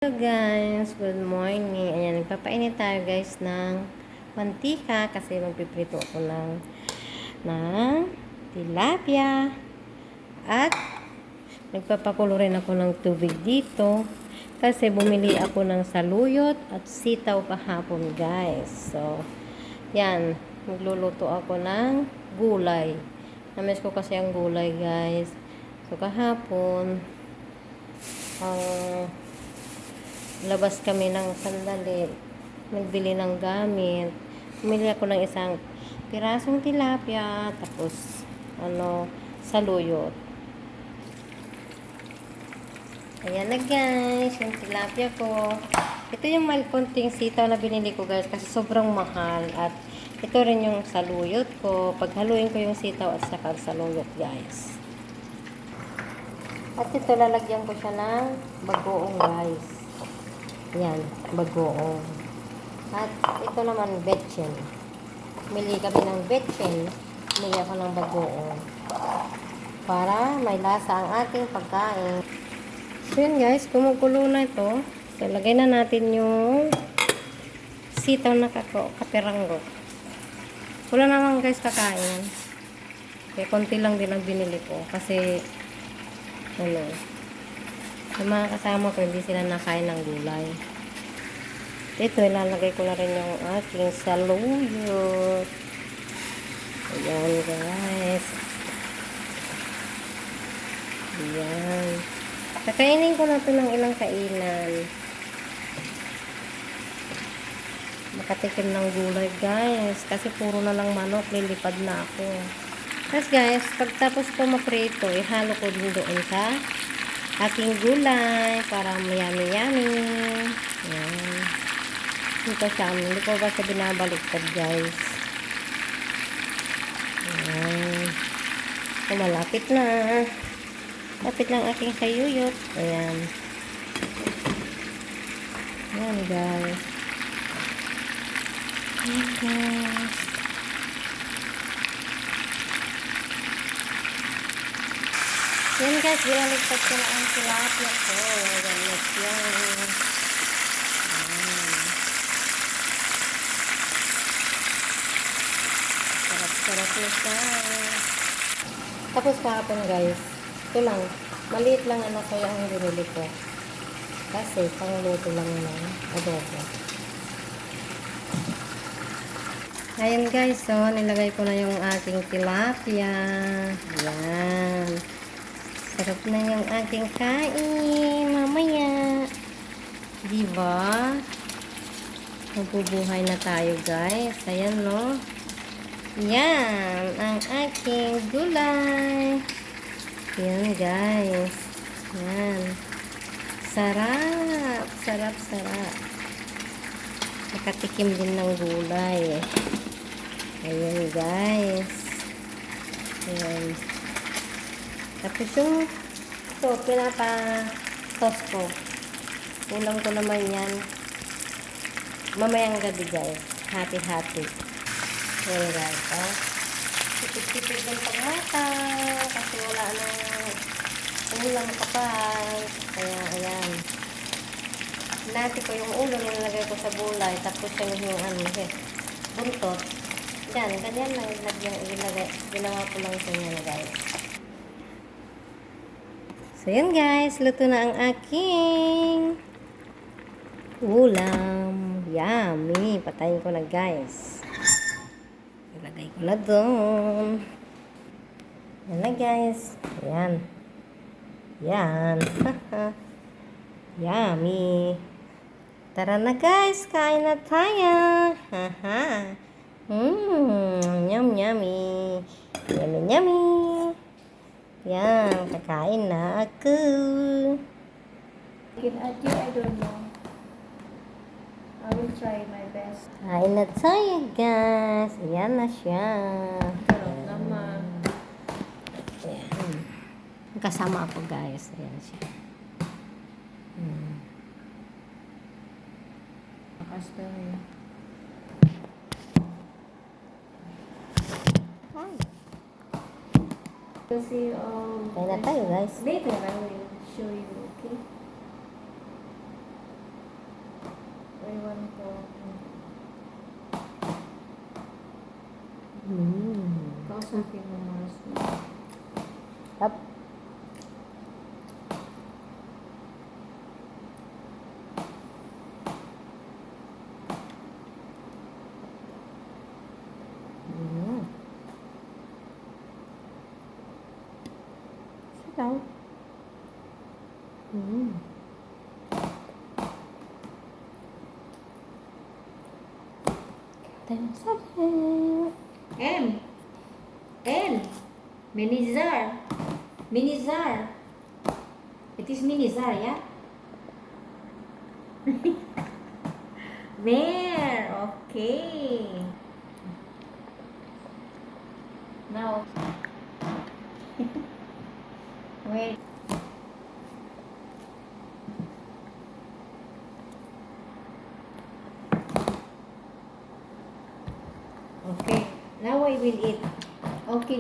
Hello guys, good morning. Ayan, nagpapainit tayo guys ng mantika kasi magpiprito ako ng tilapia. At nagpapakulo rin ako ng tubig dito kasi bumili ako ng saluyot at sitaw kahapon guys. So, yan, magluluto ako ng gulay. Namiss ko kasi ang gulay guys. So, kahapon, labas kami ng sandali, nagbili ng gamit, bumili ako ng isang pirasong tilapia, tapos saluyot. Ayan na guys, yung tilapia ko. Ito yung konting sitaw na binili ko guys kasi sobrang mahal, at ito rin yung saluyot ko. Paghaluin ko yung sitaw at saka saluyot guys. At ito lalagyan ko siya ng bagoong guys. Yan, bagoong. At ito naman, betchin. Mili kami ng betchin. Mili ako ng bagoong. Para may lasa ang ating pagkain. So yun guys, kumukulo na ito. So lagay na natin yung sitaw na kapiranggo. Wala naman guys kakain. Kaya konti lang din ang binili ko. Kasi, sa mga kasama ko, hindi sila nakain ng gulay. Ito, ilalagay ko na rin yung aking saluyot. Ayan, guys. Ayan. Kakainin ko na ito ng ilang kainan. Makatikim ng gulay, guys. Kasi puro na lang manok, lilipad na ako. Tapos, guys, pagtapos ko maprito, ihalo ko din doon sa aking gulay para yummy. Ayan. Ito siya. Hindi ko ba siya binabaliktad guys. Ayan. So, malapit na. Lapit lang aking sayuyot. Ayan. Ayan guys. Ayan guys. Yan guys, binaligtad ko na ang tilapia ko. Ganit yan. Sarap-sarap na siya. Tapos kahapon guys, ito lang, maliit lang ko yung binili ko. Kasi pangluto lang ng adobo. Ayan guys, so nilagay ko na yung aking tilapia. Ayan. Sarap na yung aking kain mamaya. Diba? Magbubuhay na tayo guys. Ayan no. Yan ang aking gulay. Yan guys. Yan. Sarap. Sarap. Nakatikim din ng gulay. Ayan guys. Ayan. Tapos yung pinapa-toast ko. Ulam ko naman yan. Mamayang gabi guys. Hati-hati. Ayan guys. Tipid-tipid ng pagmata. Kasi wala nang ulam kapal. Kaya ayan. Hinati ko yung ulo. Nilagay ko sa gulay. Tapos yung buntot. Yan. Ganyan lang ilagay. Ginawa ko lang sa inyo na guys. So, yan guys. Luto na ang aking ulam. Yummy. Patayin ko na guys. Ilagay ko na doon. Yan na guys. Ayan. Yan. Yummy. Tara na guys. Kain na tayo. Haha. Yummy. Yummy. Yan, kakain na ako. I don't know. I will try my best. Kain na tayo, guys. Ayan na siya. Sarap naman. Ayan. Kasama ako, guys. Ayan siya. Basta Hi. kasi Kain na tayo, guys. later I will show you, okay? Ewan ko. Kausapin mo mga husband. Up. Sit down. M. N. Minizar. Minizar. It is Minizar, yeah? There. Okay. Now. Wait. Okay. Now I will eat. Okay.